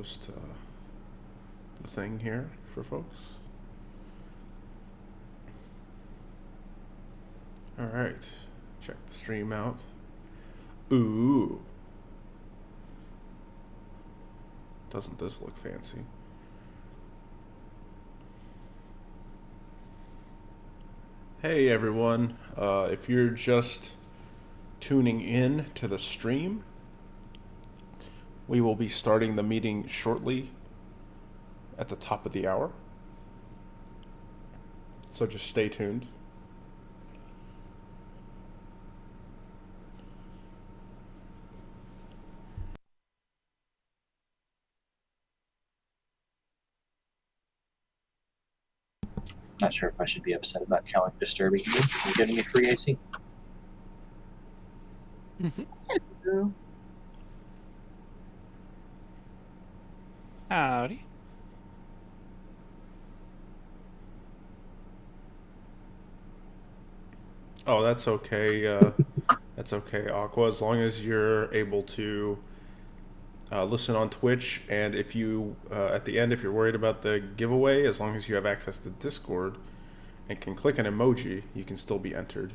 post the thing here for folks. All right, check the stream out. Ooh, doesn't this look fancy? Hey everyone, if you're just tuning in to the stream, we will be starting the meeting shortly at the top of the hour. So just stay tuned. Not sure if I should be upset about Calec disturbing you and getting a free AC. Howdy. Oh, that's okay. That's okay, Aqua. As long as you're able to listen on Twitch, and if you at the end, if you're worried about the giveaway, as long as you have access to Discord and can click an emoji, you can still be entered.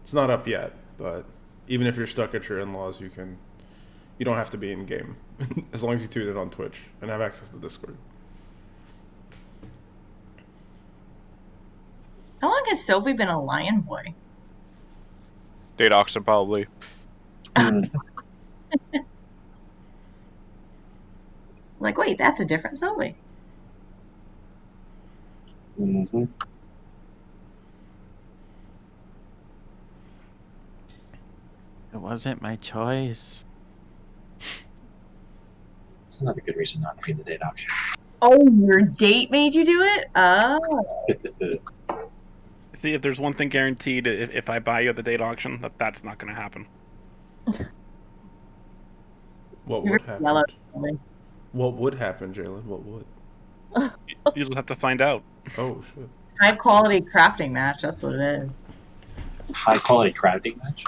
It's not up yet, but even if you're stuck at your in-laws, you can. You don't have to be in game as long as you tune in on Twitch and have access to Discord. How long has Sylvie been a lion boy? Date auction, probably. Like, wait, that's a different Sylvie. Mm-hmm. It wasn't my choice. It's another good reason not to be in the date auction. Oh, your date made you do it? Oh. See, if there's one thing guaranteed, if I buy you at the date auction, that's not going to happen. What You're would happen? yellow, Sylvie. What would happen, Jalen? What would? You'll have to find out. Oh shit! High quality crafting match, that's what it is. High quality crafting match.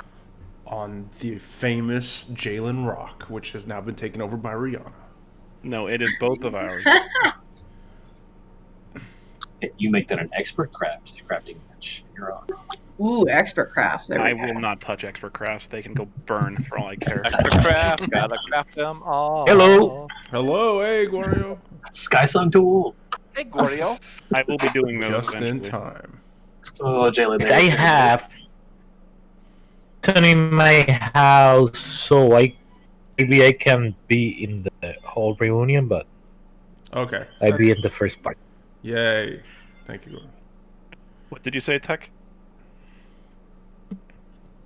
On the famous Jalen Rock, which has now been taken over by Rihanna. No, it is both of ours. You make that an expert crafting match. You're on. Ooh, expert crafts. There we I go. will not touch expert crafts. They can go burn for all I care. Extra craft, gotta craft them all. Hello. Hello, hey Gorio. Sky Sun Tools. Hey, Gorio. I will be doing those Just eventually. in time. Oh, Jalen. I have in my house, so maybe I can be in the whole reunion, but Okay. I'll be in the first part. Yay. Thank you, Gorio. What did you say, Tech?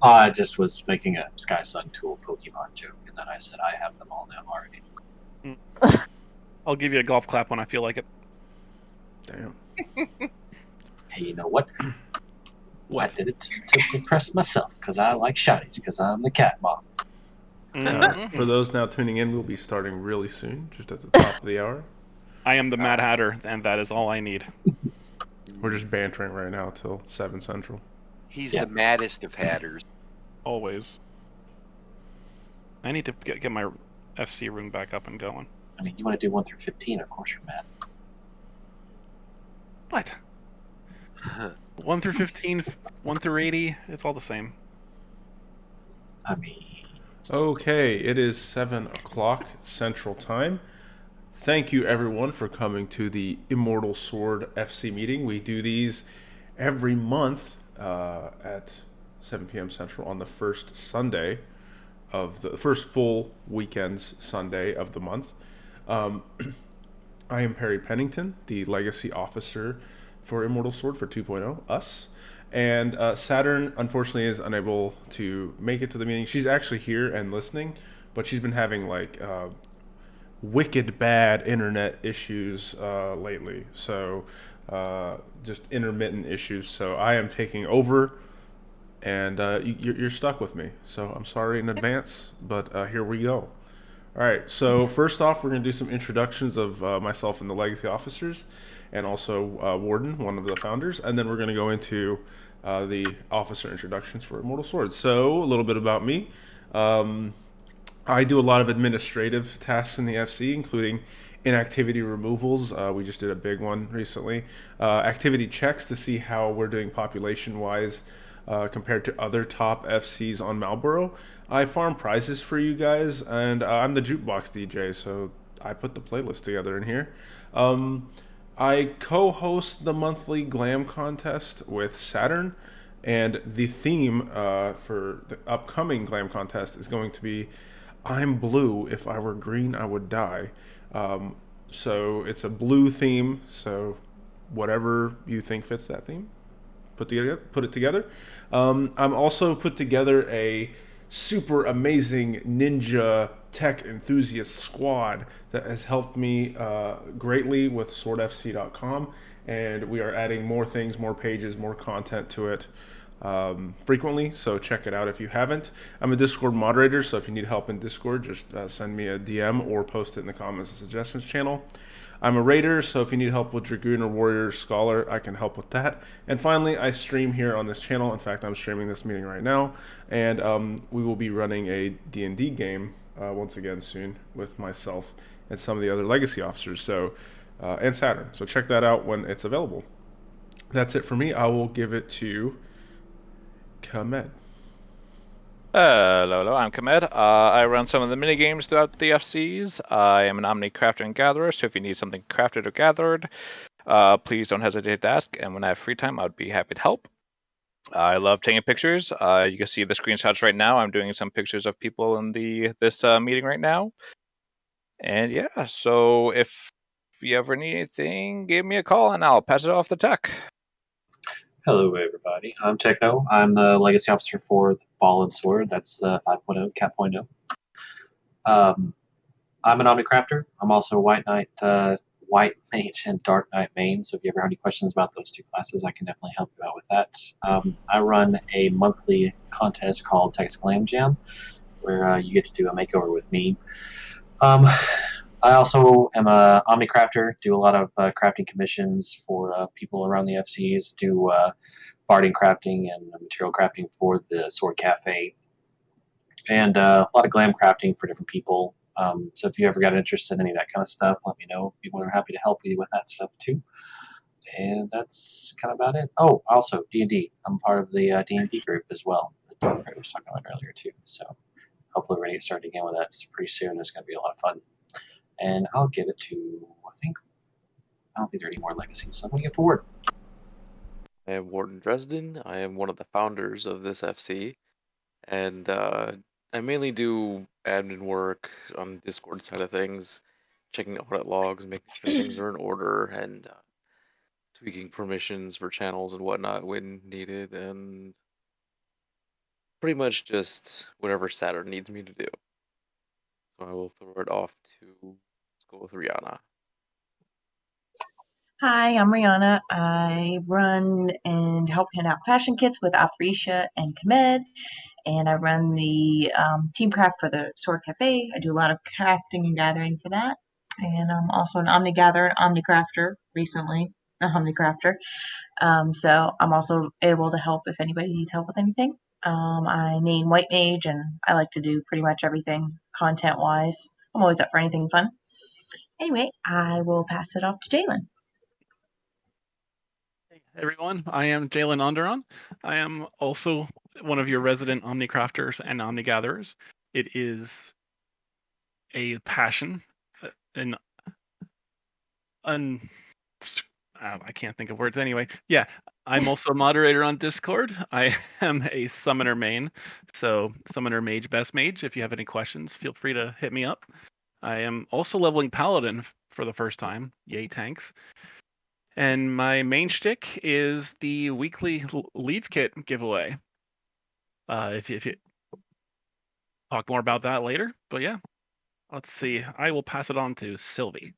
I just was making a Sky Sun Tool Pokemon joke, and then I said I have them all now already. I'll give you a golf clap when I feel like it. Damn. Hey, you know what? I did it to impress myself, because I like shinies, because I'm the cat mom. For those now tuning in, we'll be starting really soon, just at the top of the hour. I am the Mad Hatter, and that is all I need. We're just bantering right now till 7 Central. He's the maddest of hatters. Always. I need to get my FC room back up and going. I mean, you want to do 1 through 15, of course you're mad. What? 1 through 15, 1 through 80, it's all the same. I mean... Okay, it is 7 o'clock Central Time. Thank you everyone for coming to the Immortal Sword FC meeting. We do these every month at 7 p.m. Central on the first Sunday of the first full weekend's Sunday of the month. I am Perry Pennington, the Legacy Officer for Immortal Sword for 2.0, us. And Saturn, unfortunately, is unable to make it to the meeting. She's actually here and listening, but she's been having, like, wicked bad internet issues lately. So, just intermittent issues. So I am taking over, and you're stuck with me. So I'm sorry in advance, but here we go. All right, so first off, we're going to do some introductions of myself and the Legacy Officers, and also Warden, one of the founders, and then we're going to go into the officer introductions for Immortal Swords. So, a little bit about me. I do a lot of administrative tasks in the FC, including inactivity removals. We just did a big one recently. Activity checks to see how we're doing population wise compared to other top FCs on Marlboro. I farm prizes for you guys, and I'm the jukebox DJ, so I put the playlist together in here. Um, I co-host the monthly Glam contest with Saturn, and the theme for the upcoming Glam contest is going to be "I'm blue. If I were green, I would die." So it's a blue theme. So whatever you think fits that theme, put it together. I'm also put together a super amazing ninja tech enthusiast squad that has helped me greatly with swordfc.com, and we are adding more things, more pages, more content to it frequently, so check it out if you haven't. I'm a Discord moderator, so if you need help in Discord, just send me a DM or post it in the comments and suggestions channel. I'm a raider, so if you need help with Dragoon or Warrior Scholar, I can help with that. And finally, I stream here on this channel. In fact, I'm streaming this meeting right now, and we will be running a D&D game once again soon with myself and some of the other Legacy officers, so and Saturn. So check that out when it's available. That's it for me. I will give it to Kamed. Hello, I'm Kamed. I run some of the minigames throughout the FCs. I am an Omni Crafter and Gatherer, so if you need something crafted or gathered, please don't hesitate to ask, and when I have free time, I'd be happy to help. I love taking pictures. You can see the screenshots right now. I'm doing some pictures of people in this meeting right now. And yeah, so if you ever need anything, give me a call and I'll pass it off to Tech. Hello, everybody. I'm Techno. I'm the Legacy Officer for the Ball and Sword. That's 5.0, Cat 0.0. I'm an Omnicrafter. I'm also a White Knight, White Mage, and Dark Knight main. So if you ever have any questions about those two classes, I can definitely help you out with that. I run a monthly contest called Glam Jam, where you get to do a makeover with me. I also am a Omnicrafter, do a lot of crafting commissions for people around the FCs, do barding crafting and material crafting for the Sword Cafe, and a lot of glam crafting for different people. So if you ever got interested in any of that kind of stuff, let me know. Be more than happy to help you with that stuff too. And that's kind of about it. Oh, also D&D. I'm part of the D&D group as well that I was talking about earlier too. So hopefully we're going to get started again with that pretty soon. It's going to be a lot of fun. And I'll give it to, I don't think there are any more legacies, so I'm going to give it to Ward. I am Warden Dresden. I am one of the founders of this FC, and I mainly do admin work on the Discord side of things, checking audit logs, making sure things are in order, and tweaking permissions for channels and whatnot when needed, and pretty much just whatever Saturn needs me to do. So I will throw it off to go with Rihanna. Hi, I'm Rihanna. I run and help hand out fashion kits with Aprisha and Kamed, and I run the team craft for the Sword Cafe. I do a lot of crafting and gathering for that, and I'm also an Omni Gatherer, Omni Crafter recently, a Omni Crafter. So I'm also able to help if anybody needs help with anything. I name White Mage, and I like to do pretty much everything content-wise. I'm always up for anything fun. Anyway, I will pass it off to Jalen. Hey everyone, I am Jalen Onderon. I am also one of your resident Omnicrafters and Omnigatherers. It is a passion, I can't think of words anyway. Yeah, I'm also a moderator on Discord. I am a summoner main, so summoner mage best mage. If you have any questions, feel free to hit me up. I am also leveling paladin for the first time. Yay, tanks. And my main shtick is the weekly leave kit giveaway. If you talk more about that later, but yeah, let's see. I will pass it on to Sylvie.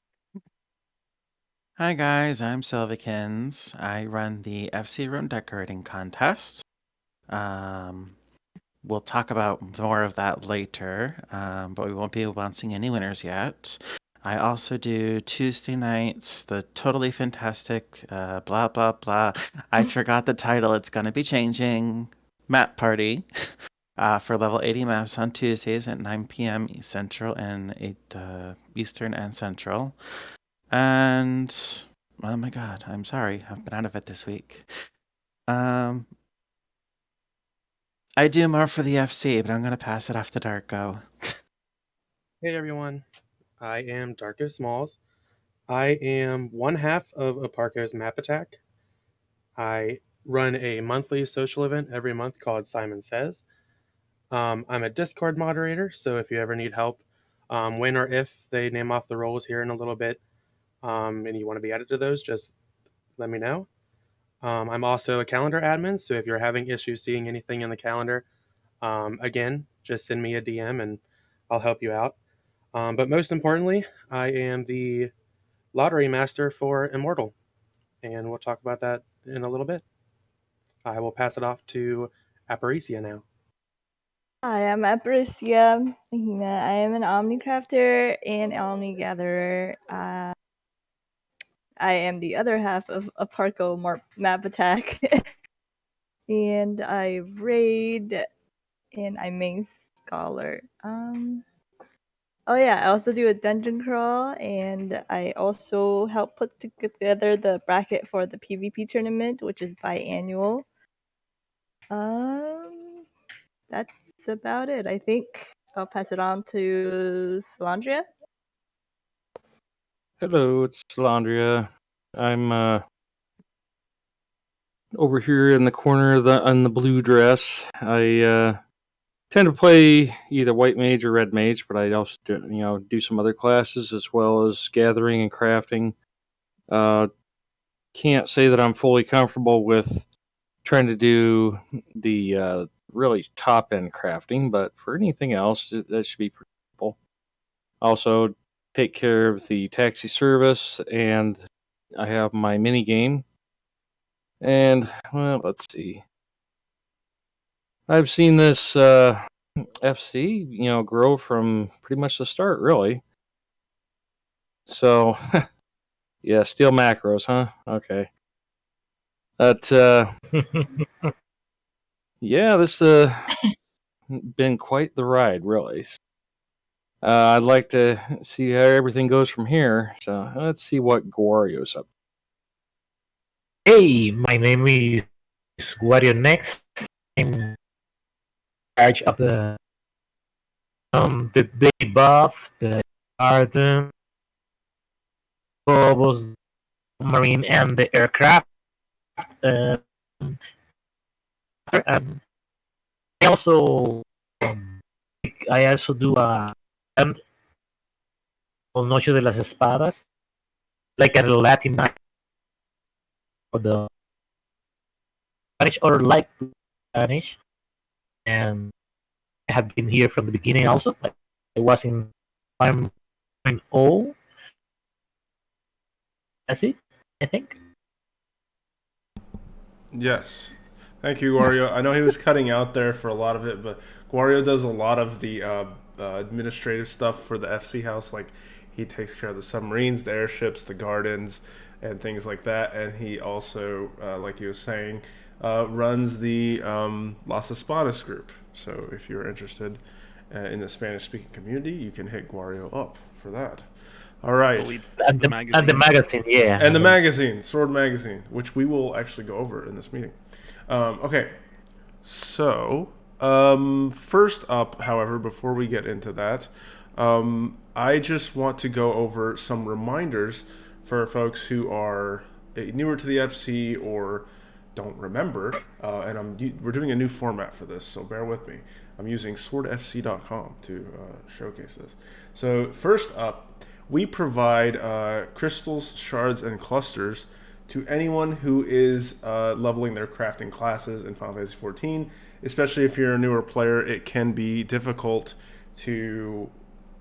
Hi guys, I'm Sylvikins. I run the FC Room Decorating Contest. We'll talk about more of that later, but we won't be announcing any winners yet. I also do Tuesday nights, the totally fantastic, blah, blah, blah. I forgot the title. It's going to be changing. Map Party. for level 80 maps on Tuesdays at 9 p.m. Central and 8 Eastern and Central. And, oh my god, I'm sorry. I've been out of it this week. I do more for the FC, but I'm going to pass it off to Darko. Hey everyone, I am Darko Smalls. I am one half of Aparco's Map Attack. I run a monthly social event every month called Simon Says. I'm a Discord moderator, so if you ever need help, when or if they name off the roles here in a little bit, and you want to be added to those, just let me know. I'm also a calendar admin, so if you're having issues seeing anything in the calendar, again, just send me a DM and I'll help you out. But most importantly, I am the lottery master for Immortal, and we'll talk about that in a little bit. I will pass it off to Aparicia now. Hi, I'm Aparicia. I am an Omnicrafter and Omni Gatherer. I am the other half of Aparco Map Attack. And I raid and I main Scholar. Oh yeah, I also do a dungeon crawl, and I also help put together the bracket for the PvP tournament, which is biannual. That's about it, I think. I'll pass it on to Salandria. Hello, it's Salandria. I'm over here in the corner on the blue dress. I tend to play either white mage or red mage, but I also do some other classes as well as gathering and crafting. Can't say that I'm fully comfortable with trying to do the really top end crafting, but for anything else, that should be pretty simple. Also, take care of the taxi service, and I have my mini game. And well, let's see. I've seen this FC, grow from pretty much the start, really. So, yeah, steal macros, huh? Okay. That yeah, this been quite the ride, really. I'd like to see how everything goes from here. So let's see what Gorio's up. Hey, my name is Wario Next. I'm in charge of the buff, the garden, Phobos, marine, and the aircraft. And I also do a Noche de las Espadas, like a Latin night for the Spanish or like Spanish, and I have been here from the beginning also. Like, I was in 5.0. That's it, I think. Yes. Thank you, Wario. I know he was cutting out there for a lot of it, but Wario does a lot of the administrative stuff for the FC house. Like, he takes care of the submarines, the airships, the gardens, and things like that. And he also, like you were saying, runs the Las Espadas group. So if you're interested in the Spanish-speaking community, you can hit Wario up for that. All right. And the magazine, yeah. And the magazine, Sword Magazine, which we will actually go over in this meeting. Okay. So, first up, however, before we get into that, I just want to go over some reminders for folks who are newer to the FC or don't remember. And we're doing a new format for this, so bear with me. I'm using swordfc.com to showcase this. So, first up, we provide crystals, shards, and clusters to anyone who is leveling their crafting classes in Final Fantasy XIV. Especially if you're a newer player, it can be difficult to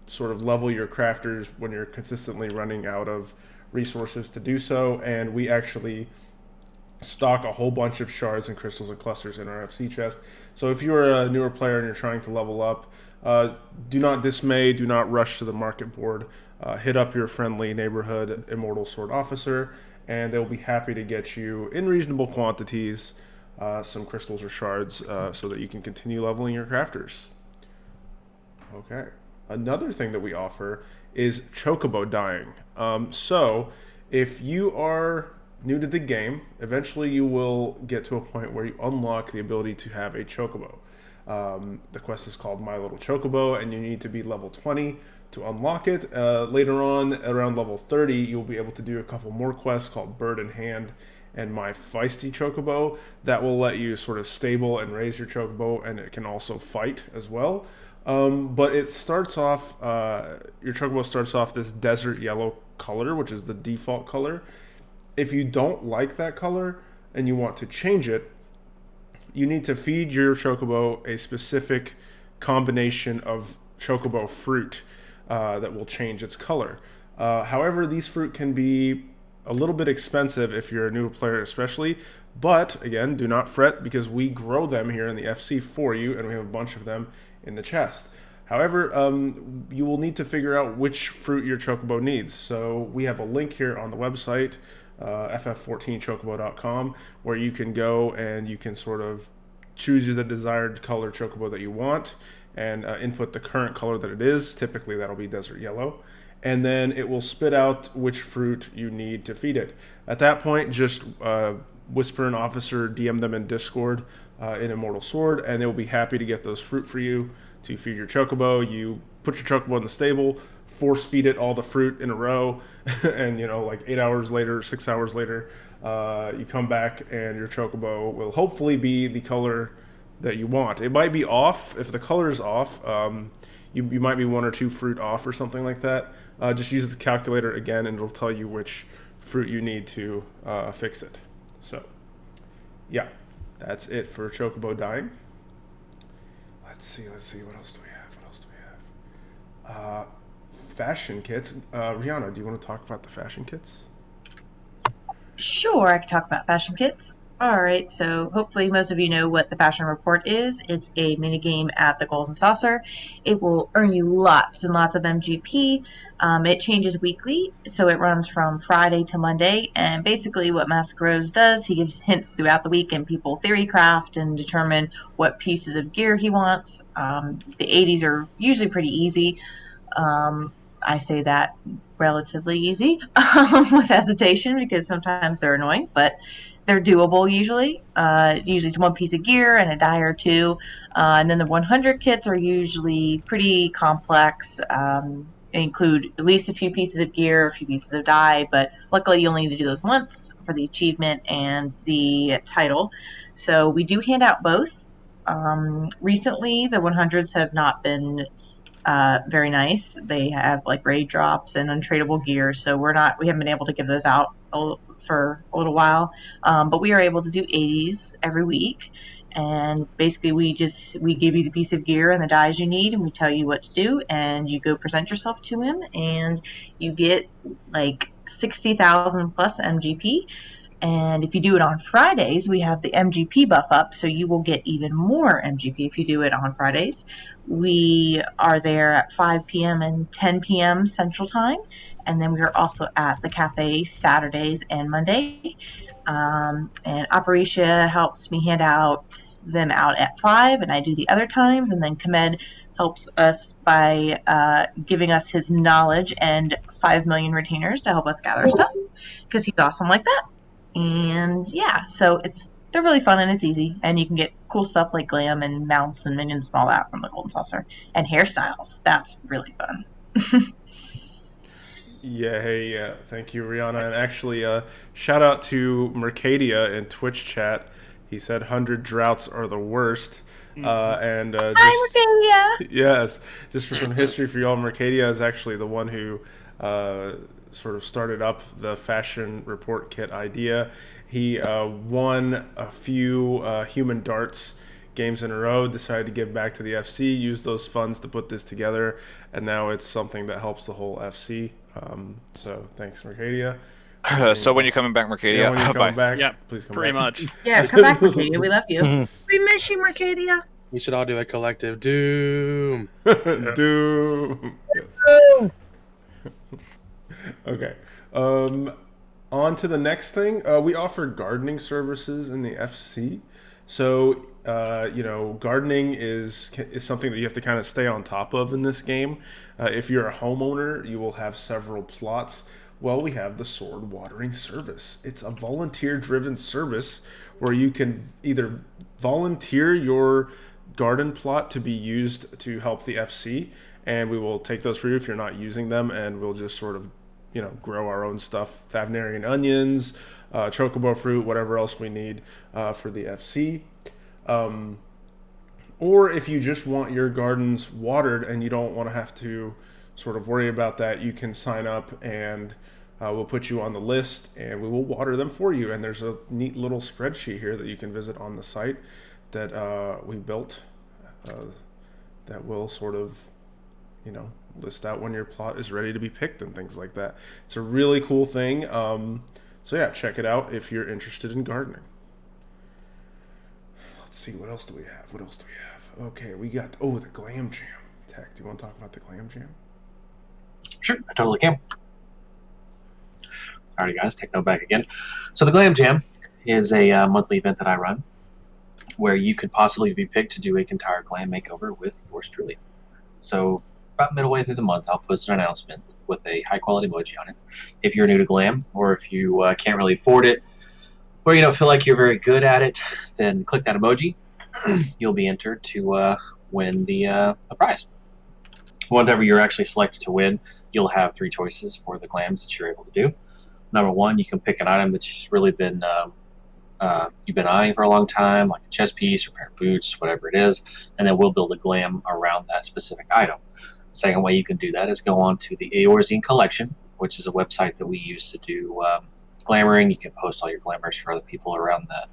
sort of level your crafters when you're consistently running out of resources to do so. And we actually stock a whole bunch of shards and crystals and clusters in our FC chest. So if you're a newer player and you're trying to level up, do not dismay, do not rush to the market board. Hit up your friendly neighborhood Immortal Sword officer, and they'll be happy to get you in reasonable quantities some crystals or shards so that you can continue leveling your crafters. Okay. Another thing that we offer is chocobo dyeing. So if you are new to the game, eventually you will get to a point where you unlock the ability to have a chocobo. The quest is called My Little Chocobo, and you need to be level 20 to unlock it. Later on, around level 30, you'll be able to do a couple more quests called Bird in Hand and My Feisty Chocobo. That will let you sort of stable and raise your chocobo, and it can also fight as well. But it starts off, your chocobo starts off this desert yellow color, which is the default color. If you don't like that color and you want to change it, you need to feed your chocobo a specific combination of chocobo fruit that will change its color. However, these fruit can be a little bit expensive if you're a new player especially, but again, do not fret because we grow them here in the FC for you, and we have a bunch of them in the chest. However, you will need to figure out which fruit your chocobo needs. So we have a link here on the website, ff14chocobo.com, where you can go and you can sort of choose the desired color chocobo that you want and input the current color that it is. Typically that'll be desert yellow, and then it will spit out which fruit you need to feed it. At that point, just whisper an officer, DM them in Discord in Immortal Sword, and they'll be happy to get those fruit for you to feed your chocobo. You put your chocobo in the stable, force feed it all the fruit in a row, and like 8 hours later, 6 hours later, you come back and your chocobo will hopefully be the color that you want. It might be off. If the color is off, you might be 1 or 2 fruit off or something like that. Just use the calculator again and it'll tell you which fruit you need to fix it. So yeah, that's it for chocobo dyeing. Let's see, what else do we have? Fashion kits. Rihanna, do you want to talk about the fashion kits? Sure, I can talk about fashion kits. Alright, so hopefully most of you know what the fashion report is. It's a minigame at the Golden Saucer. It will earn you lots and lots of MGP. It changes weekly, so it runs from Friday to Monday, and basically what Mask Rose does, he gives hints throughout the week, and people theory craft and determine what pieces of gear he wants. The 80s are usually pretty easy. I say that relatively easy with hesitation because sometimes they're annoying, but they're doable usually. Usually it's 1 piece of gear and a die or 2. And then the 100 kits are usually pretty complex. They include at least a few pieces of gear, a few pieces of die, but luckily you only need to do those once for the achievement and the title. So we do hand out both. Recently, the 100s have not been very nice. They have like raid drops and untradeable gear, so we haven't been able to give those out for a little while. But we are able to do 80s every week, and basically we give you the piece of gear and the dies you need, and we tell you what to do, and you go present yourself to him, and you get like 60,000 plus MGP. And if you do it on Fridays, we have the MGP buff up, so you will get even more MGP if you do it on Fridays. We are there at 5 p.m. and 10 p.m. Central Time, and then we are also at the cafe Saturdays and Monday. And Operatia helps me hand them out at 5, and I do the other times, and then Kamed helps us by giving us his knowledge and 5 million retainers to help us gather stuff, because he's awesome like that. And yeah, so they're really fun and it's easy, and you can get cool stuff like glam and mounts and minions and all that from the Golden Saucer, and hairstyles. That's really fun. Yeah, thank you, Rihanna. And actually, shout out to Mercadia in Twitch chat. He said 100 droughts are the worst. And Hi, Mercadia! Yes, just for some history for y'all, Mercadia is actually the one who sort of started up the fashion report kit idea. He won a few Human Darts games in a row, decided to give back to the FC, used those funds to put this together, and now it's something that helps the whole FC. So thanks, Mercadia. So when you're coming back, Mercadia? Yeah, when you're coming back, Yeah, please come pretty back. much. Yeah, come back, Mercadia. We love you. We miss you, Mercadia. We should all do a collective doom. Doom. Yes. Okay. On to the next thing. We offer gardening services in the FC. So gardening is something that you have to kind of stay on top of in this game. If you're a homeowner, you will have several plots. Well, we have the Sword Watering Service. It's a volunteer-driven service where you can either volunteer your garden plot to be used to help the FC, and we will take those for you if you're not using them, and we'll just sort of, grow our own stuff, Favnarian onions, chocobo fruit, whatever else we need for the FC. Or if you just want your gardens watered and you don't want to have to sort of worry about that, you can sign up and we'll put you on the list and we will water them for you. And there's a neat little spreadsheet here that you can visit on the site that we built that will sort of, list out when your plot is ready to be picked and things like that. It's a really cool thing. So yeah, check it out if you're interested in gardening. Let's see, what else do we have? Okay, we got, the Glam Jam. Tech, do you want to talk about the Glam Jam? Sure, I totally can. Alrighty, guys, take note back again. So the Glam Jam is a monthly event that I run where you could possibly be picked to do a entire glam makeover with yours truly. So about midway through the month, I'll post an announcement with a high-quality emoji on it. If you're new to glam, or if you can't really afford it, or you don't feel like you're very good at it, then click that emoji. You'll be entered to win the prize. Whenever you're actually selected to win, you'll have 3 choices for the glams that you're able to do. Number 1, you can pick an item that's really been you've been eyeing for a long time, like a chest piece or a pair of boots, whatever it is, and then we'll build a glam around that specific item. The second way you can do that is go on to the Eorzine Collection, which is a website that we use to do glamoring. You can post all your glamours for other people around the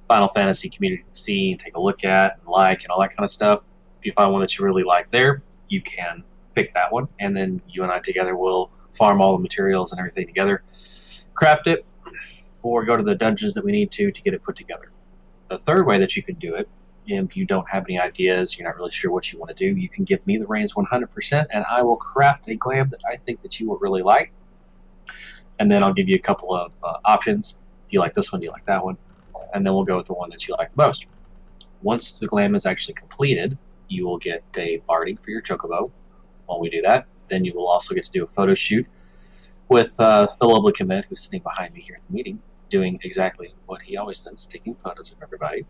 Final Fantasy community to see and take a look at and like and all that kind of stuff. If you find one that you really like there, you can pick that one, and then you and I together will farm all the materials and everything together, craft it, or go to the dungeons that we need to get it put together. The third way that you can do it, if you don't have any ideas, you're not really sure what you want to do, you can give me the reins 100%, and I will craft a glam that I think that you will really like. And then I'll give you a couple of options. Do you like this one? Do you like that one? And then we'll go with the one that you like the most. Once the glam is actually completed, you will get a barding for your chocobo. When we do that, then you will also get to do a photo shoot with the lovely Komet, who's sitting behind me here at the meeting, doing exactly what he always does, taking photos of everybody.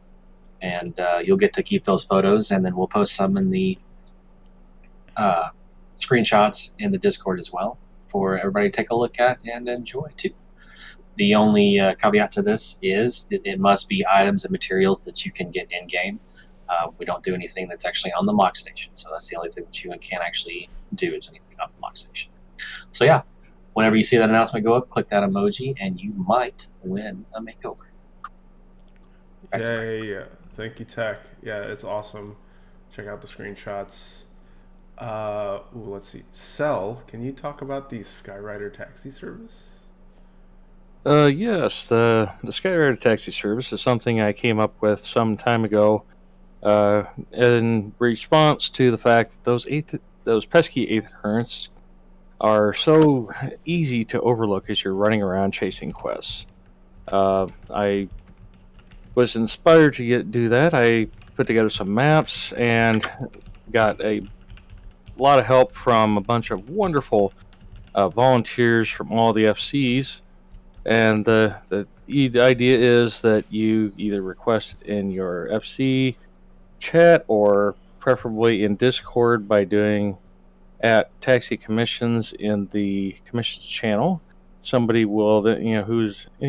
And you'll get to keep those photos, and then we'll post some in the screenshots in the Discord as well for everybody to take a look at and enjoy too. The only caveat to this is that it must be items and materials that you can get in-game. We don't do anything that's actually on the mock station, so that's the only thing that you can actually do is anything off the mock station. So yeah, whenever you see that announcement go up, click that emoji, and you might win a makeover. Yeah. Thank you, Tech. Yeah, it's awesome. Check out the screenshots. Let's see. Cell, can you talk about the Skyraider Taxi service? Yes, the Skyraider Taxi service is something I came up with some time ago in response to the fact that those pesky eighth currents are so easy to overlook as you're running around chasing quests. I was inspired to do that. I put together some maps and got a lot of help from a bunch of wonderful volunteers from all the FCs. And the idea is that you either request in your FC chat or preferably in Discord by doing at Taxi Commissions in the commissions channel. Somebody will,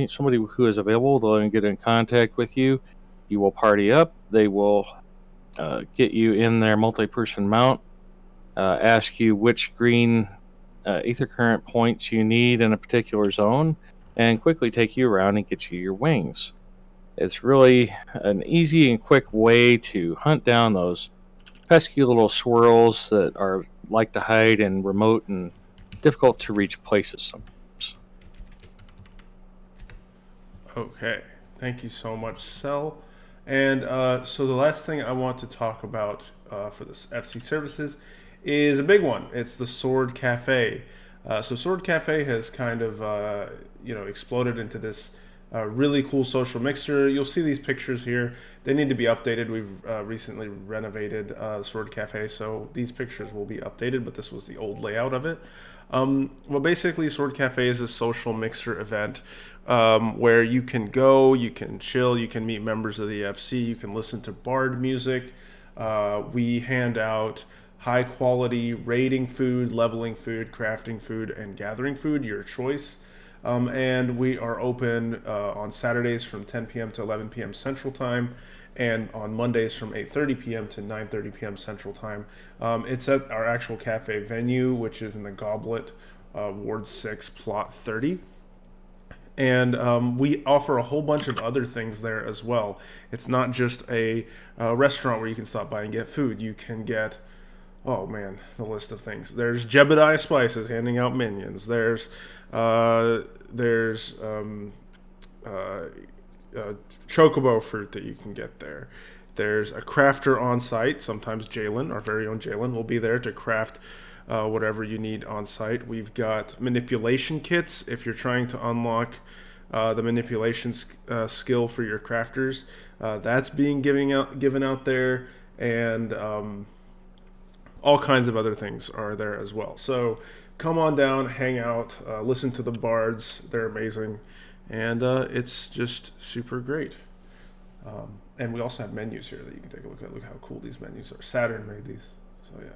somebody who is available, they'll get in contact with you. You will party up. They will get you in their multi-person mount, ask you which green ether current points you need in a particular zone, and quickly take you around and get you your wings. It's really an easy and quick way to hunt down those pesky little swirls that are like to hide in remote and difficult to reach places sometimes. Okay, thank you so much, Cell. And so the last thing I want to talk about for this FC services is a big one. It's the Sword Cafe. So Sword Cafe has kind of exploded into this Really cool social mixer. You'll see these pictures here. They need to be updated. We've recently renovated Sword Cafe, so these pictures will be updated, but this was the old layout of it. Well, basically, Sword Cafe is a social mixer event where you can go, you can chill, you can meet members of the FC, you can listen to bard music. We hand out high quality raiding food, leveling food, crafting food, and gathering food, your choice. And we are open on Saturdays from 10 p.m. to 11 p.m. Central Time, and on Mondays from 8:30 p.m. to 9:30 p.m. Central Time. It's at our actual cafe venue, which is in the Goblet, Ward 6, Plot 30. And we offer a whole bunch of other things there as well. It's not just a restaurant where you can stop by and get food. You can get, oh man, the list of things. There's Jebediah Spices handing out minions. There's chocobo fruit that you can get there. There's a crafter on site. Sometimes Jalen, our very own Jalen, will be there to craft whatever you need on site. We've got manipulation kits if you're trying to unlock the manipulation skill for your crafters. That's being given out there, and all kinds of other things are there as well. So come on down, hang out, listen to the bards. They're amazing, and it's just super great. And we also have menus here that you can take a look at. Look how cool these menus are. Saturn made these, so yeah.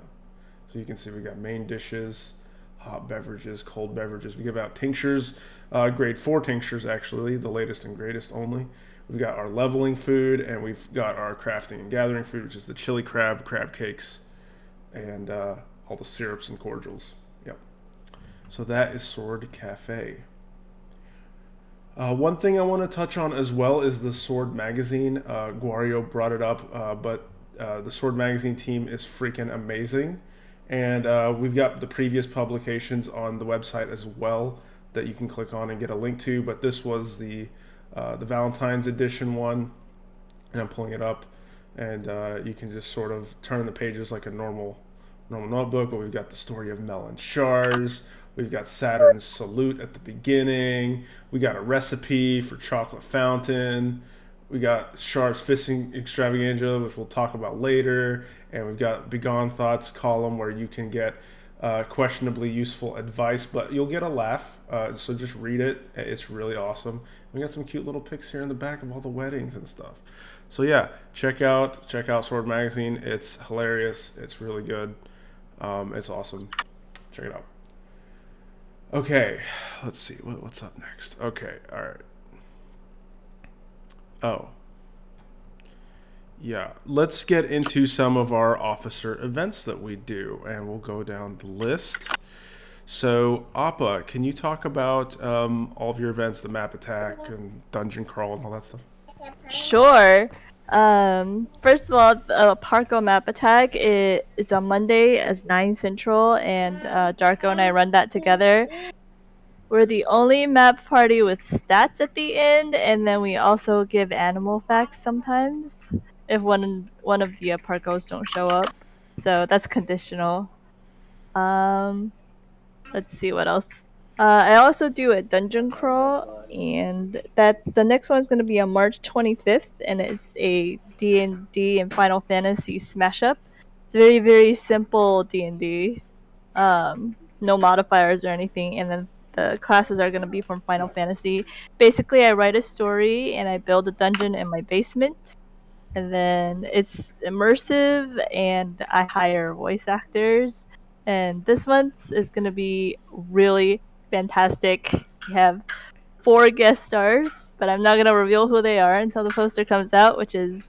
So you can see we got main dishes, hot beverages, cold beverages. We give out tinctures, grade 4 tinctures actually, the latest and greatest only. We've got our leveling food, and we've got our crafting and gathering food, which is the chili crab cakes, and all the syrups and cordials. Yep. So that is Sword Cafe. One thing I want to touch on as well is the Sword Magazine. Guario brought it up, but the Sword Magazine team is freaking amazing. And we've got the previous publications on the website as well that you can click on and get a link to. But this was the Valentine's edition one, and I'm pulling it up. And you can just sort of turn the pages like a normal notebook. But we've got the story of Mel and Shars. We've got Saturn's salute at the beginning. We got a recipe for chocolate fountain. We got Shar's Fisting Extravaganza, which we'll talk about later. And we've got Begone Thoughts column where you can get questionably useful advice, but you'll get a laugh. So just read it. It's really awesome. We got some cute little pics here in the back of all the weddings and stuff. So yeah, check out Sword Magazine. It's hilarious. It's really good. It's awesome. Check it out. Okay, let's see. What's up next? Okay, all right. Oh. Yeah, let's get into some of our officer events that we do, and we'll go down the list. So, Appa, can you talk about all of your events, the map attack and dungeon crawl and all that stuff? Sure. First of all, the Parko map attack is on Monday as 9 Central, and Darko and I run that together. We're the only map party with stats at the end, and then we also give animal facts sometimes if one of the Parkos don't show up. So that's conditional. Let's see what else. I also do a dungeon crawl, and the next one's going to be on March 25th, and it's a D&D and Final Fantasy smash up. It's very, very simple D&D. No modifiers or anything, and then the classes are going to be from Final Fantasy. Basically, I write a story and I build a dungeon in my basement, and then it's immersive, and I hire voice actors. And this month is going to be really fantastic. We have 4 guest stars, but I'm not going to reveal who they are until the poster comes out, which is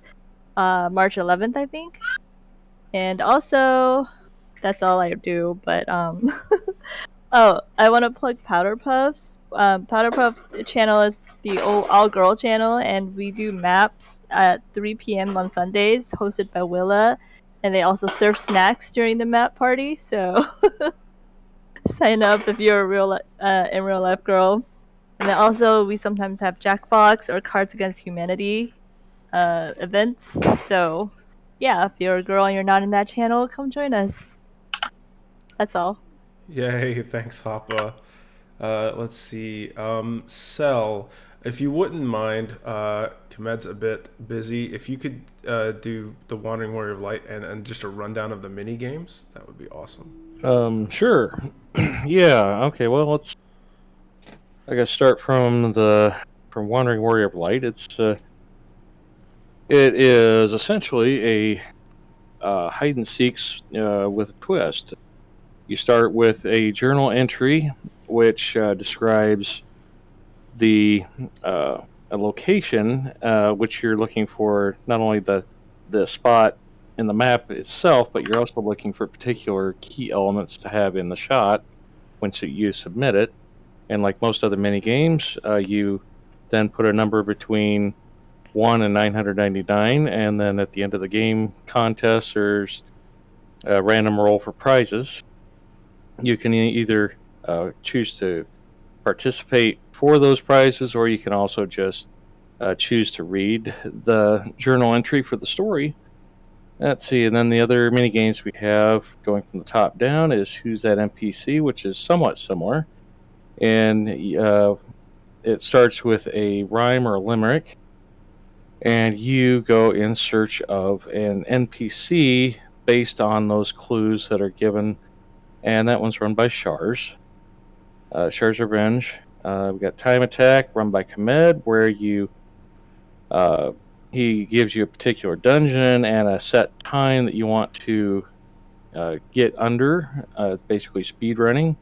March 11th, I think. And also, that's all I do, but oh, I want to plug Powder Puffs. Powder Puffs channel is the old all-girl channel, and we do maps at 3 p.m. on Sundays, hosted by Willa, and they also serve snacks during the map party. So sign up if you're a in real life girl. And then also we sometimes have Jackbox or Cards Against Humanity events. So yeah, if you're a girl and you're not in that channel, come join us. That's all. Yay, thanks, Hoppa. Let's see. Cell, If you wouldn't mind, Komed's a bit busy. If you could do the Wandering Warrior of Light and just a rundown of the mini games, that would be awesome. Sure. Yeah. Okay. Well, let's. I guess start from Wandering Warrior of Light. It is essentially a hide and seeks with a twist. You start with a journal entry which describes a location which you're looking for, not only the spot in the map itself, but you're also looking for particular key elements to have in the shot once you submit it. And like most other mini games, you then put a number between 1 and 999, and then at the end of the game contest, there's a random roll for prizes. You can either choose to participate for those prizes, or you can also just choose to read the journal entry for the story. Let's see, and then the other mini games we have going from the top down is Who's That NPC, which is somewhat similar. And it starts with a rhyme or a limerick, and you go in search of an NPC based on those clues that are given, and that one's run by Shars. Shars Revenge. We've got Time Attack, run by Komed, where he gives you a particular dungeon and a set time that you want to get under. It's basically speed running.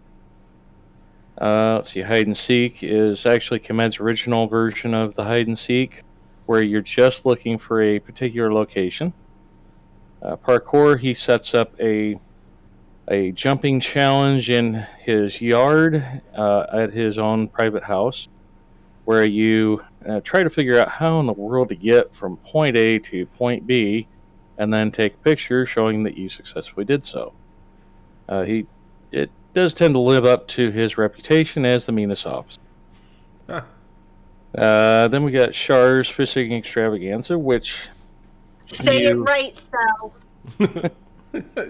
Let's see, Hide and Seek is actually Komed's original version of the Hide and Seek, where you're just looking for a particular location. Parkour, he sets up a jumping challenge in his yard at his own private house, where you try to figure out how in the world to get from point A to point B, and then take a picture showing that you successfully did so. It does tend to live up to his reputation as the meanest officer. Huh. Then we got Char's Fishing Extravaganza, which... Say it right, Sal.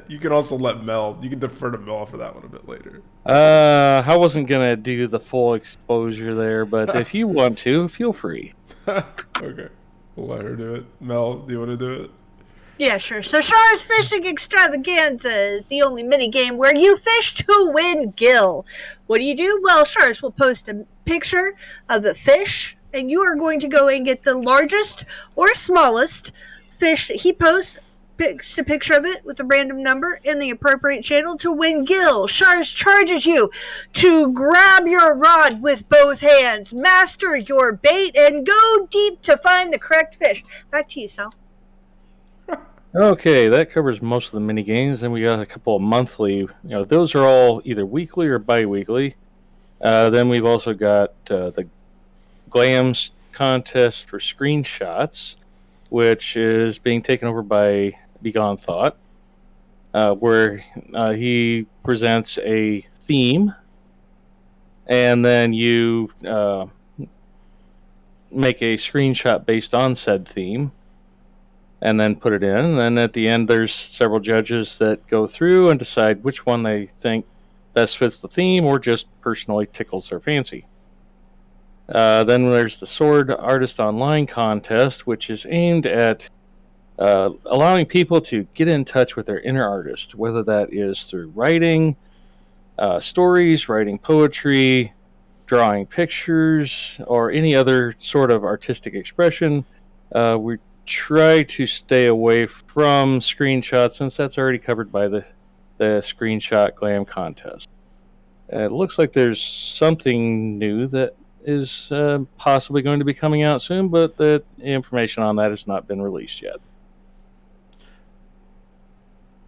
You can also let Mel. You can defer to Mel for that one a bit later. I wasn't gonna do the full exposure there, but if you want to, feel free. Okay, we'll let her do it. Mel, do you want to do it? Yeah, sure. So Char's Fishing Extravaganza is the only minigame where you fish to win Gil. What do? Well, Char's will post a picture of the fish, and you are going to go and get the largest or smallest fish that he posts, picks a picture of it with a random number in the appropriate channel to win Gil. Char's charges you to grab your rod with both hands, master your bait, and go deep to find the correct fish. Back to you, Sal. Okay, that covers most of the mini games. Then we got a couple of monthly. Those are all either weekly or bi-weekly. Then we've also got the Glam contest for screenshots, which is being taken over by Begone Thought, where he presents a theme, and then you make a screenshot based on said theme, and then put it in. And then at the end, there's several judges that go through and decide which one they think best fits the theme or just personally tickles their fancy. Then there's the Sword Artist Online contest, which is aimed at allowing people to get in touch with their inner artist, whether that is through writing stories, writing poetry, drawing pictures, or any other sort of artistic expression. We try to stay away from screenshots, since that's already covered by the Screenshot Glam contest. It looks like there's something new that is possibly going to be coming out soon, but the information on that has not been released yet.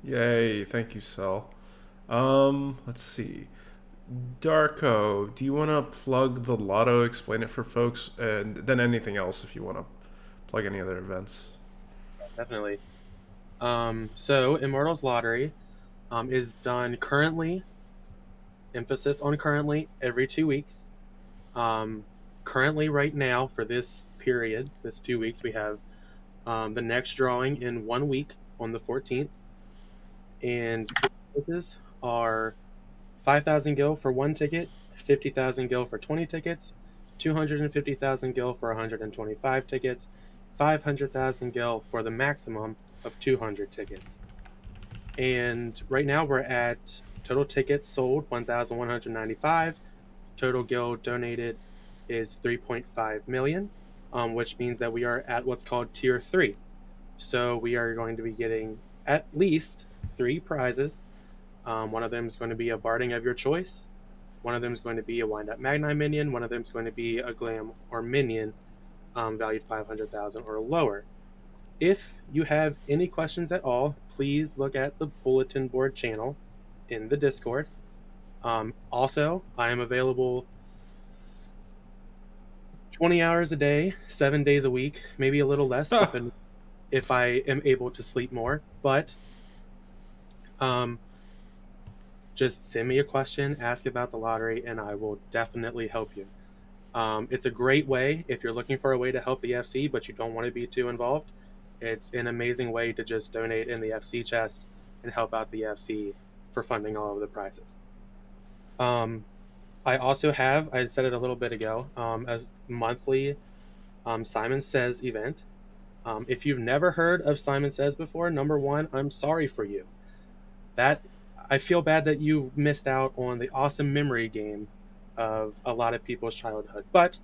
Yay, thank you, Sal. Let's see. Darko, do you want to plug the lotto, explain it for folks, and then anything else if you want to plug any other events? Definitely. So Immortal's Lottery is done currently, emphasis on currently, every 2 weeks. Currently right now for this period, this 2 weeks, we have the next drawing in 1 week on the 14th. And prizes are 5,000 gil for 1 ticket, 50,000 gil for 20 tickets, 250,000 gil for 125 tickets, 500,000 gil for the maximum of 200 tickets. And right now we're at total tickets sold 1,195. Total gil donated is 3.5 million, which means that we are at what's called tier 3. So we are going to be getting at least 3 prizes. One of them is going to be a Barding of your choice. One of them is going to be a Wind Up Magni minion. One of them is going to be a Glam or minion valued 500,000 or lower. If you have any questions at all, please look at the bulletin board channel in the Discord. Also, I am available 20 hours a day, 7 days a week, maybe a little less, depending if I am able to sleep more. But just send me a question, ask about the lottery, and I will definitely help you. It's a great way if you're looking for a way to help the FC, but you don't want to be too involved. It's an amazing way to just donate in the FC chest and help out the FC for funding all of the prizes. I also have, I said it a little bit ago, a monthly Simon Says event. If you've never heard of Simon Says before, number one, I'm sorry for you. I feel bad that you missed out on the awesome memory game of a lot of people's childhood. But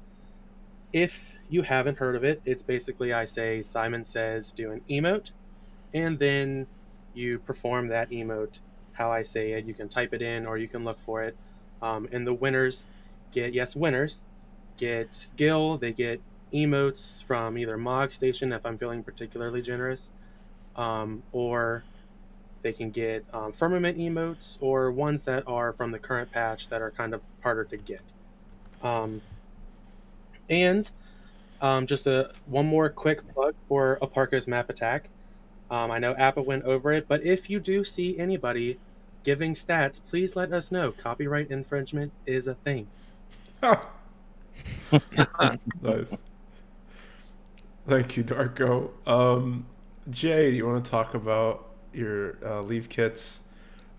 if you haven't heard of it, it's basically I say Simon Says, do an emote, and then you perform that emote how I say it. You can type it in or you can look for it. And the winners get Gil, they get emotes from either Mog Station if I'm feeling particularly generous, or they can get Firmament emotes or ones that are from the current patch that are kind of harder to get. And just one more quick plug for Aparco's map attack. I know Appa went over it, but if you do see anybody giving stats, please let us know. Copyright infringement is a thing. Nice. Thank you, Darko. Jay, do you want to talk about your leave kits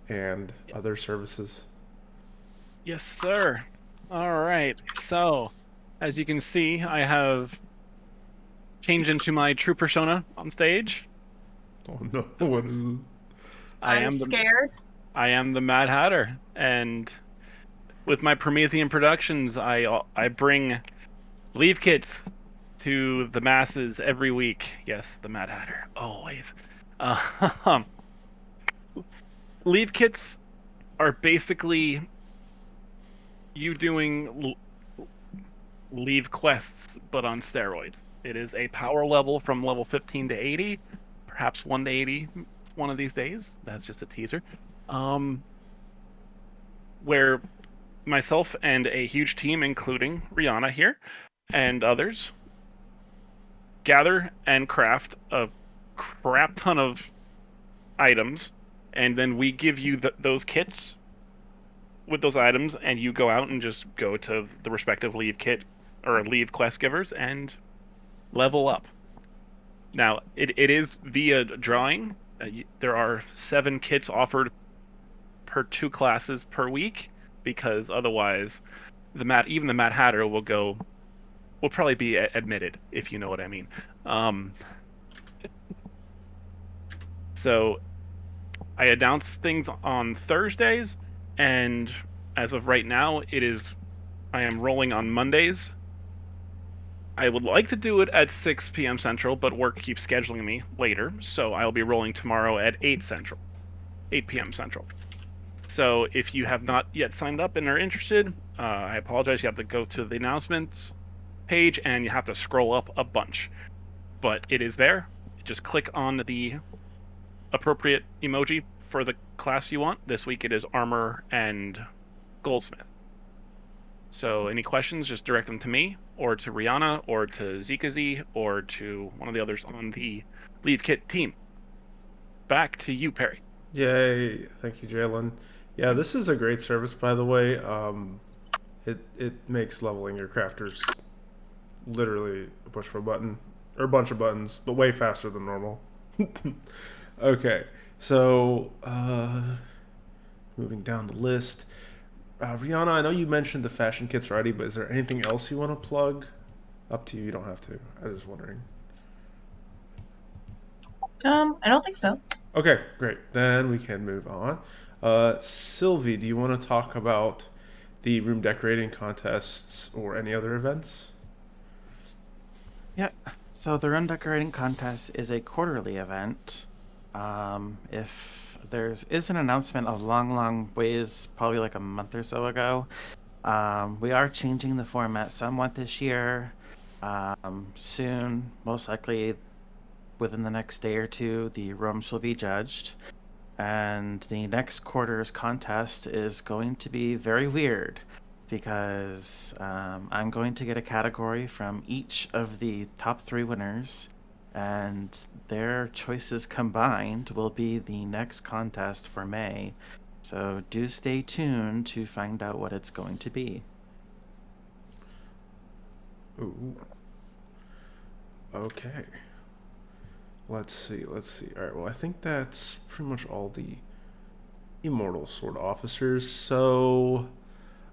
and other services? Yes, sir. All right. So, as you can see, I have changed into my true persona on stage. Oh no! What is this? I'm scared. I am the Mad Hatter, and with my Promethean Productions, I bring leave kits to the masses every week. Yes, the Mad Hatter, always. Leave kits are basically you doing leave quests, but on steroids. It is a power level from level 15 to 80, perhaps 1 to 80 one of these days. That's just a teaser. Where myself and a huge team, including Rihanna here and others, gather and craft a crap ton of items, and then we give you those kits with those items, and you go out and just go to the respective leave kit or leave quest givers and level up. Now, it is via drawing. There are 7 kits offered per 2 classes per week, because otherwise even the Mad Hatter will probably be admitted, if you know what I mean. So I announce things on Thursdays, and as of right now, I am rolling on Mondays. I would like to do it at 6 p.m. Central, but work keeps scheduling me later, so I'll be rolling tomorrow at 8 p.m. Central. So if you have not yet signed up and are interested, I apologize. You have to go to the announcements page and you have to scroll up a bunch. But it is there. Just click on the appropriate emoji for the class you want. This week it is Armor and Goldsmith. So any questions, just direct them to me, or to Rihanna, or to ZKZ, or to one of the others on the Leave Kit team. Back to you, Perry. Yay. Thank you, Jalen. Yeah, this is a great service, by the way. It makes leveling your crafters literally a push of a button, or a bunch of buttons, but way faster than normal. Okay, so moving down the list. Rihanna, I know you mentioned the fashion kits already, but is there anything else you want to plug? Up to you. You don't have to. I was wondering. I don't think so. Okay, great. Then we can move on. Sylvie, do you want to talk about the room decorating contests or any other events? Yeah. So the Run Decorating Contest is a quarterly event. If there's is an announcement a long ways, probably like a month or so ago. We are changing the format somewhat this year. Soon, most likely within the next day or two, the rooms will be judged. And the next quarter's contest is going to be very weird because I'm going to get a category from each of the top 3 winners, and their choices combined will be the next contest for May. So do stay tuned to find out what it's going to be. Ooh. Okay. Let's see. All right. Well, I think that's pretty much all the Immortal Sword officers. So,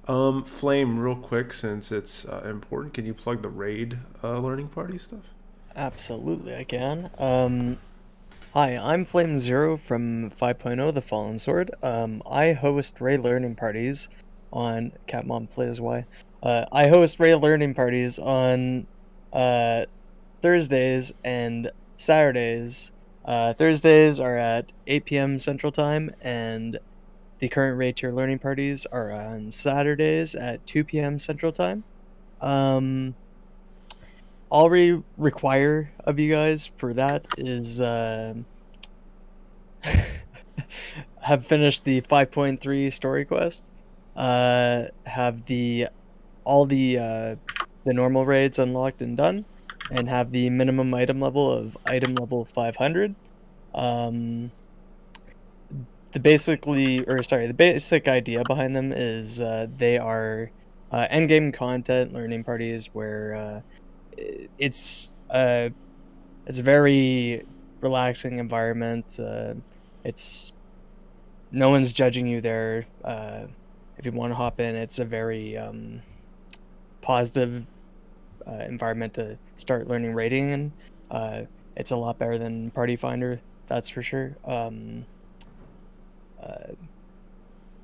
Flame, real quick, since it's important, can you plug the raid learning party stuff? Absolutely, I can. Hi, I'm Flame Zero from 5.0 The Fallen Sword. I host raid learning parties on Catmom Plays Y. I host raid learning parties on Thursdays and Saturdays. Thursdays are at 8 p.m. Central Time, and the current raid tier learning parties are on Saturdays at 2 p.m. Central Time. All we require of you guys for that is have finished the 5.3 story quest, have all the normal raids unlocked and done, and have the minimum item level of item level 500. The basic idea behind them is they are endgame content learning parties where it's a very relaxing environment. It's no one's judging you there. If you want to hop in, it's a very positive environment to start learning raiding in. It's a lot better than Party Finder, that's for sure.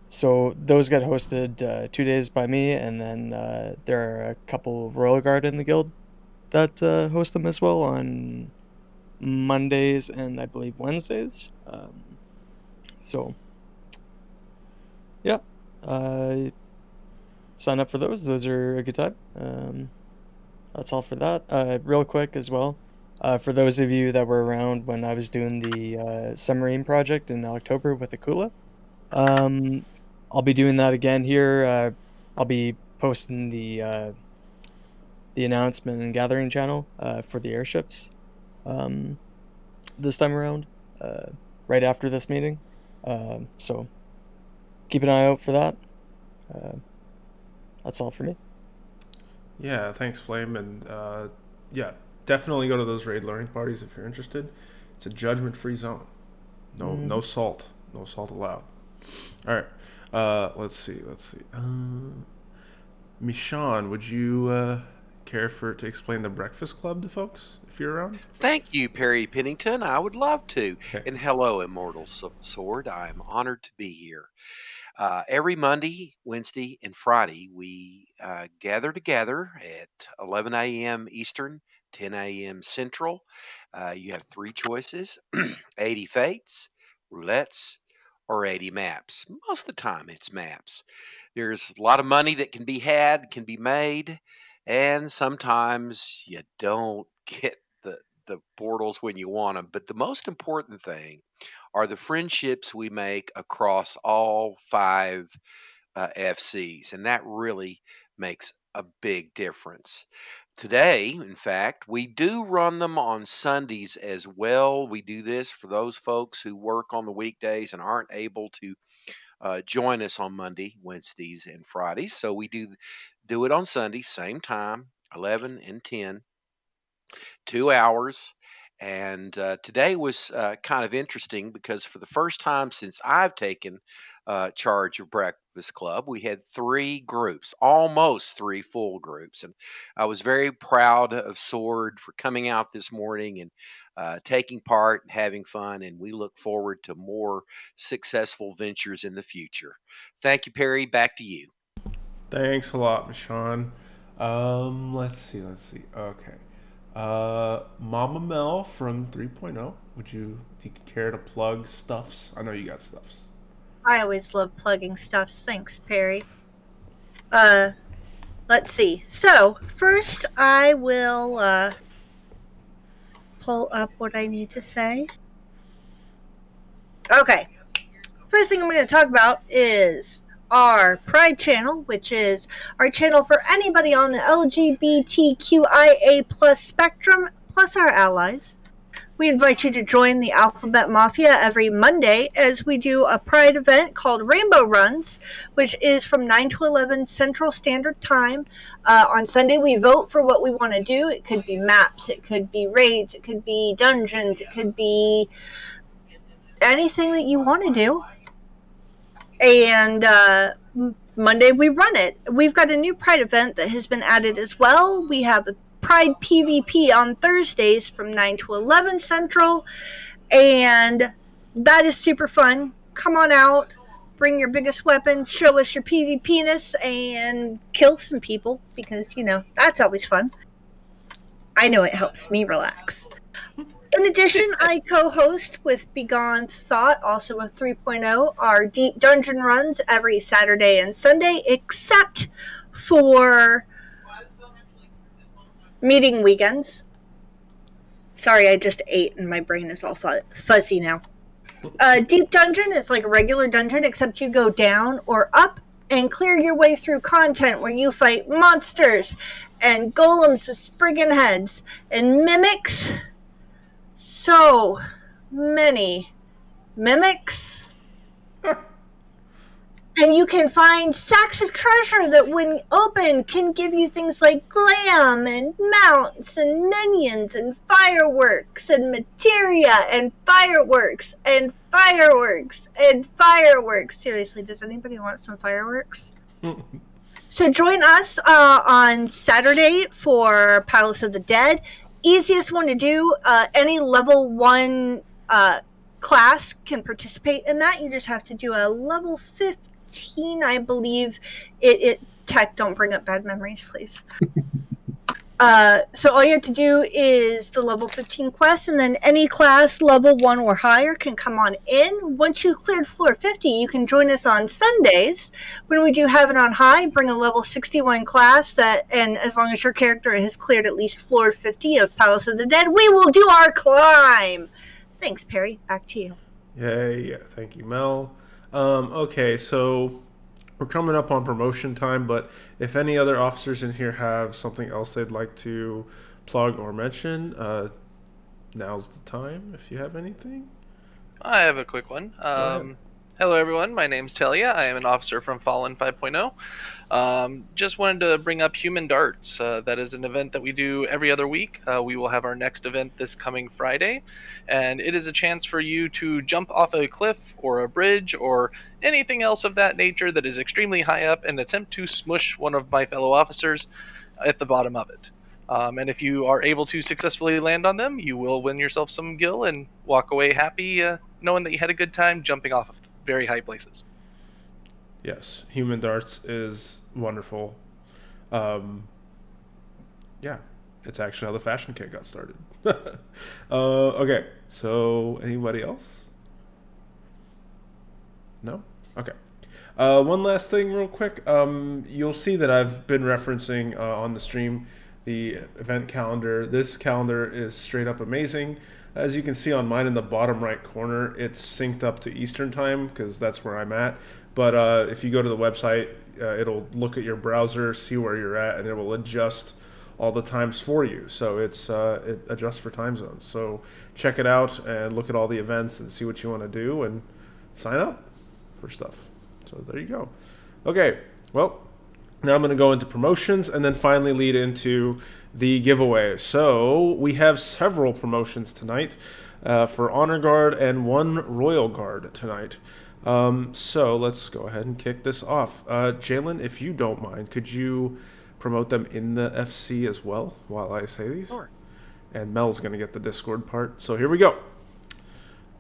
So those get hosted 2 days by me, and then there are a couple Royal Guard in the guild that host them as well on Mondays and I believe Wednesdays. So, yeah, sign up for those. Those are a good time. That's all for that. Real quick as well, for those of you that were around when I was doing the submarine project in October with Akula, I'll be doing that again here. I'll be posting the announcement and gathering channel for the airships this time around, right after this meeting. So keep an eye out for that. That's all for me. Yeah, thanks, Flame, and yeah, definitely go to those raid learning parties if you're interested. It's a judgment-free zone. No salt. No salt allowed. All right. Let's see. Michon, would you care to explain the Breakfast Club to folks if you're around? Thank you, Perry Pennington. I would love to. Okay. And hello, Immortal Sword. I'm honored to be here. Every Monday, Wednesday, and Friday, we gather together at 11 a.m. Eastern, 10 a.m. Central. You have 3 choices: 80 fates, roulettes, or 80 maps. Most of the time, it's maps. There's a lot of money that can be had, can be made, and sometimes you don't get the portals when you want them. But the most important thing are the friendships we make across all 5 FCs, and that really makes a big difference. Today, in fact, we do run them on Sundays as well. We do this for those folks who work on the weekdays and aren't able to join us on Monday, Wednesdays, and Fridays. So we do it on Sunday, same time, 11 and 10, 2 hours. And today was kind of interesting because for the first time since I've taken charge of Breakfast Club. We had 3 groups, almost 3 full groups, and I was very proud of Sword for coming out this morning and taking part and having fun. And we look forward to more successful ventures in the future. Thank you, Perry. Back to you. Thanks a lot, Michon. Let's see. Okay. Mama Mel from 3.0. Do you care to plug stuffs? I know you got stuffs. I always love plugging stuffs. Thanks, Perry. Let's see. So, first I will pull up what I need to say. Okay. First thing I'm going to talk about is our Pride channel, which is our channel for anybody on the LGBTQIA plus spectrum, plus our allies. We invite you to join the Alphabet Mafia every Monday as we do a Pride event called Rainbow Runs, which is from 9 to 11 Central Standard Time. On Sunday, we vote for what we want to do. It could be maps, it could be raids, it could be dungeons, it could be anything that you want to do. And Monday, we run it. We've got a new Pride event that has been added as well. We have a Pride PvP on Thursdays from 9 to 11 Central, and that is super fun. Come on out, bring your biggest weapon, show us your PvP-ness, and kill some people, because, that's always fun. I know it helps me relax. In addition, I co-host with Begone Thought, also with 3.0, our deep dungeon runs every Saturday and Sunday, except for meeting weekends. Sorry, I just ate and my brain is all fuzzy now. Deep Dungeon is like a regular dungeon, except you go down or up and clear your way through content where you fight monsters and golems with spriggan heads and mimics. So many mimics. And you can find sacks of treasure that, when opened, can give you things like glam and mounts and minions and fireworks and materia and fireworks and fireworks and fireworks. Seriously, does anybody want some fireworks? So join us on Saturday for Palace of the Dead. Easiest one to do. Any level 1 class can participate in that. You just have to do a level 15, I believe. Tech, don't bring up bad memories, please. So all you have to do is the level 15 quest, and then any class level 1 or higher can come on in. Once you cleared floor 50, you can join us on Sundays when we do Heaven on High. Bring a level 61 class, and as long as your character has cleared at least floor 50 of Palace of the Dead, we will do our climb. Thanks, Perry. Back to you. Yay. Thank you, Mel. Okay, so we're coming up on promotion time, but if any other officers in here have something else they'd like to plug or mention, now's the time if you have anything. I have a quick one. Hello, everyone. My name's Telia. I am an officer from Fallen 5.0. Just wanted to bring up Human Darts. That is an event that we do every other week. We will have our next event this coming Friday, and it is a chance for you to jump off a cliff or a bridge or anything else of that nature that is extremely high up and attempt to smush one of my fellow officers at the bottom of it. And if you are able to successfully land on them, you will win yourself some gil and walk away happy knowing that you had a good time jumping off of very high places. Yes, Human Darts is wonderful. Yeah, it's actually how the fashion kit got started. Okay, so anybody else? No? Okay. One last thing real quick. You'll see that I've been referencing on the stream the event calendar. This calendar is straight up amazing. As you can see on mine in the bottom right corner, it's synced up to Eastern time because that's where I'm at. But if you go to the website, it'll look at your browser, see where you're at, and it will adjust all the times for you. So it adjusts for time zones. So check it out and look at all the events and see what you want to do and sign up for stuff. So there you go. Okay, well, now I'm going to go into promotions and then finally lead into the giveaway. So we have several promotions tonight for Honor Guard and 1 Royal Guard tonight. So let's go ahead and kick this off. Jalen, if you don't mind, could you promote them in the FC as well while I say these? Sure. And Mel's going to get the Discord part. So here we go.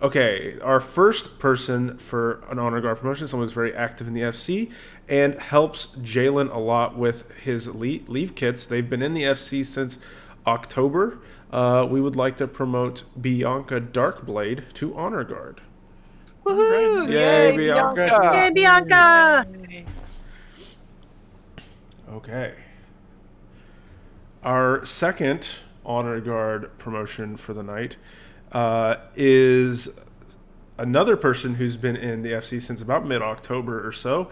Okay, our first person for an Honor Guard promotion, someone who's very active in the FC and helps Jalen a lot with his leave kits. They've been in the FC since October. We would like to promote Bianca Darkblade to Honor Guard. Woohoo! Yay, Bianca! Yay, Bianca! Okay. Our second Honor Guard promotion for the night is another person who's been in the FC since about mid-October or so.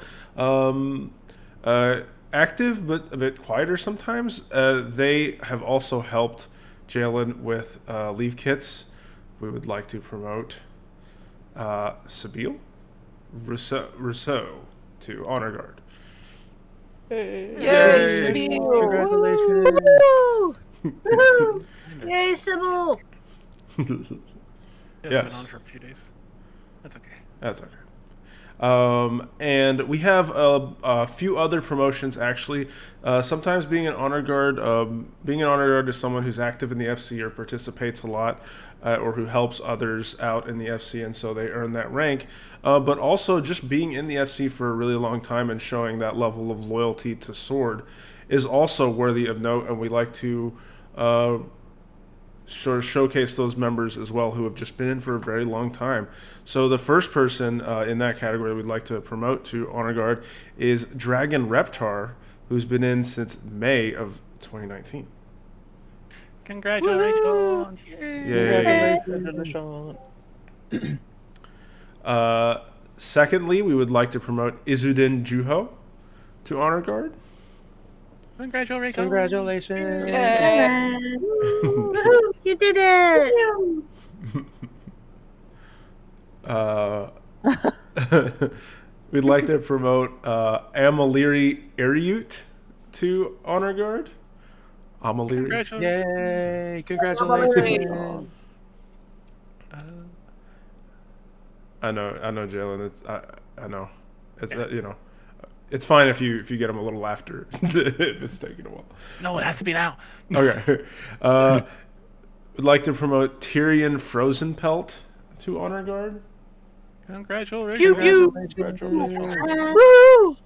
Active, but a bit quieter sometimes. They have also helped Jalen with leave kits. We would like to promote Sabine Rousseau to Honor Guard. Yay, Sybil! Congratulations! Woohoo! Yay, Sybil! It's Yes. been on for a few days. That's okay. That's okay. And we have a few other promotions actually. Sometimes being an honor guard is someone who's active in the FC or participates a lot, or who helps others out in the FC, and so they earn that rank. But also just being in the FC for a really long time and showing that level of loyalty to Sword is also worthy of note, and we like to sort of showcase those members as well who have just been in for a very long time. So the first person in that category we'd like to promote to Honor Guard is Dragon Reptar, who's been in since May of 2019. Congratulations! Yay. Congratulations. Secondly, we would like to promote Izudin Juho to Honor Guard. Congratulations! Congratulations! You did it! We'd like to promote Amaliri Ariut to Honor Guard. Amaliri. Congratulations! Yay! Congratulations! I know, Jalen. I know. It's it's fine if you get them a little after if it's taking a while. No, it has to be now. Okay. We'd like to promote Tyrion Frozenpelt to Honor Guard. Congratulations! Pew pew! Congratulations. Woo!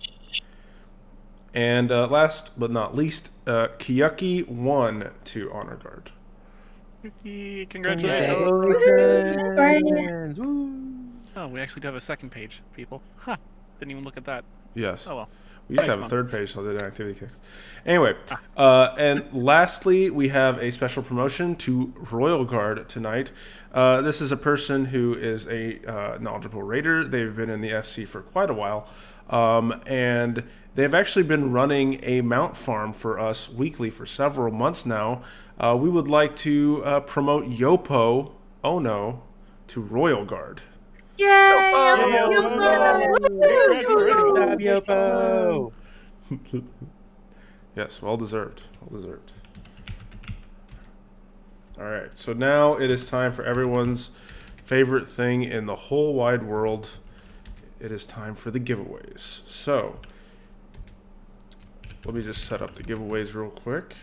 And last but not least, Kiyuki 1 to Honor Guard. Congratulations! Oh, we actually do have a second page, people. Huh. Didn't even look at that. Yes. Oh well. We used to have a third page, so they did activity kicks. Anyway, and lastly, we have a special promotion to Royal Guard tonight. This is a person who is a knowledgeable raider. They've been in the FC for quite a while, and they've actually been running a mount farm for us weekly for several months now. We would like to promote Yopo Ono to Royal Guard. Yay! Yopo! Yes, well deserved. Well deserved. All right, so now it is time for everyone's favorite thing in the whole wide world. It is time for the giveaways. So, let me just set up the giveaways real quick.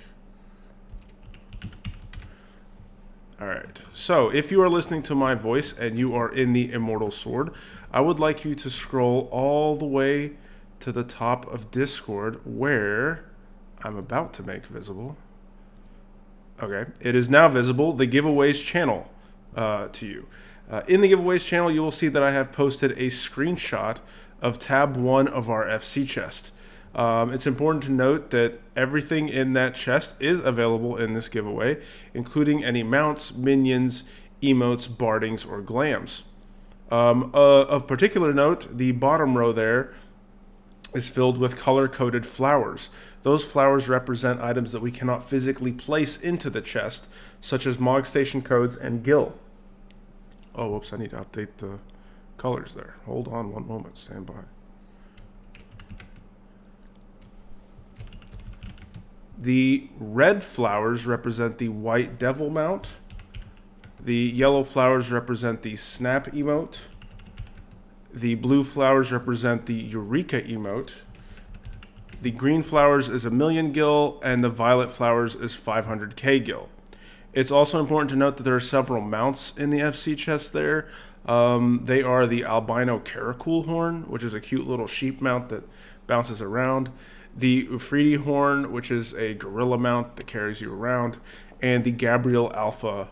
All right, so if you are listening to my voice and you are in the Immortal Sword, I would like you to scroll all the way to the top of Discord where I'm about to make visible. Okay, it is now visible, the giveaways channel to you. In the giveaways channel, you will see that I have posted a screenshot of tab 1 of our FC chest. It's important to note that everything in that chest is available in this giveaway, including any mounts, minions, emotes, bardings, or glams. Of particular note, the bottom row there is filled with color-coded flowers. Those flowers represent items that we cannot physically place into the chest, such as Mog Station codes and Gil. Oh, whoops, I need to update the colors there. Hold on one moment, stand by. The red flowers represent the White Devil mount. The yellow flowers represent the Snap emote. The blue flowers represent the Eureka emote. The green flowers is 1,000,000 gil, and the violet flowers is 500k gil. It's also important to note that there are several mounts in the FC chest there. They are the albino caracool horn, which is a cute little sheep mount that bounces around. The Ufridi horn, which is a gorilla mount that carries you around. And the Gabriel Alpha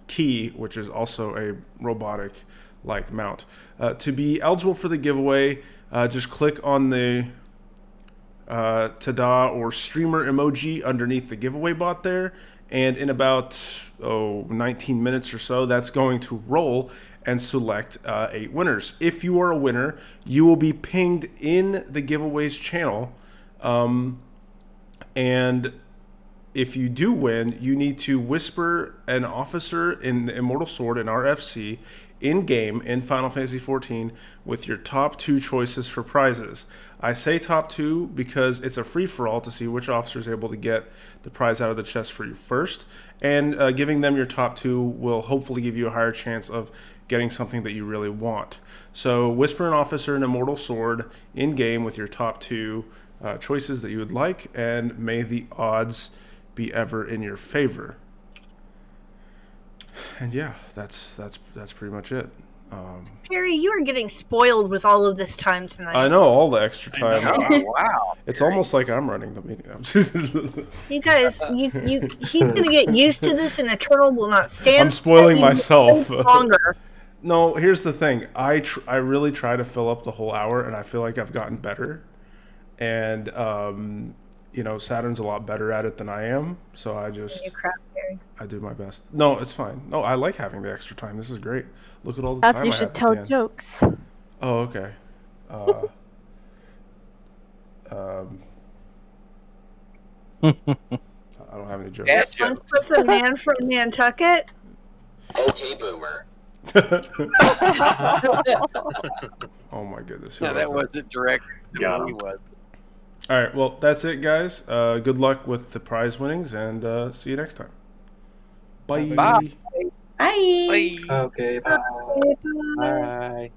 key, which is also a robotic-like mount. To be eligible for the giveaway, just click on the Tada or streamer emoji underneath the giveaway bot there, and in about 19 minutes or so, that's going to roll and select 8 winners. If you are a winner, you will be pinged in the giveaways channel, and if you do win, you need to whisper an officer in the Immortal Sword in our FC in-game in Final Fantasy XIV with your top 2 choices for prizes. I say top 2 because it's a free-for-all to see which officer is able to get the prize out of the chest for you first, and giving them your top 2 will hopefully give you a higher chance of getting something that you really want. So whisper an officer in Immortal Sword in-game with your top 2 choices that you would like, and may the odds be ever in your favor. And yeah, that's pretty much it. Perry, you are getting spoiled with all of this time tonight. I know, all the extra time. Wow. It's almost like I'm running the meeting. You guys, he's gonna get used to this, and Eternal will not stand. I'm spoiling myself. Longer. No, here's the thing. I really try to fill up the whole hour, and I feel like I've gotten better. And you know, Saturn's a lot better at it than I am, so I just I do my best. No, it's fine. No, I like having the extra time. This is great. Look at all the Perhaps time you I should have tell at the end. jokes. Oh, okay. I don't have any jokes. Once was a man from Nantucket. Okay, boomer. Oh my goodness. Who No, was that wasn't direct. Got He him. was. All right, well, that's it, guys. Good luck with the prize winnings, and see you next time. Bye. Bye. Bye. Bye. Okay, bye. Bye. Bye.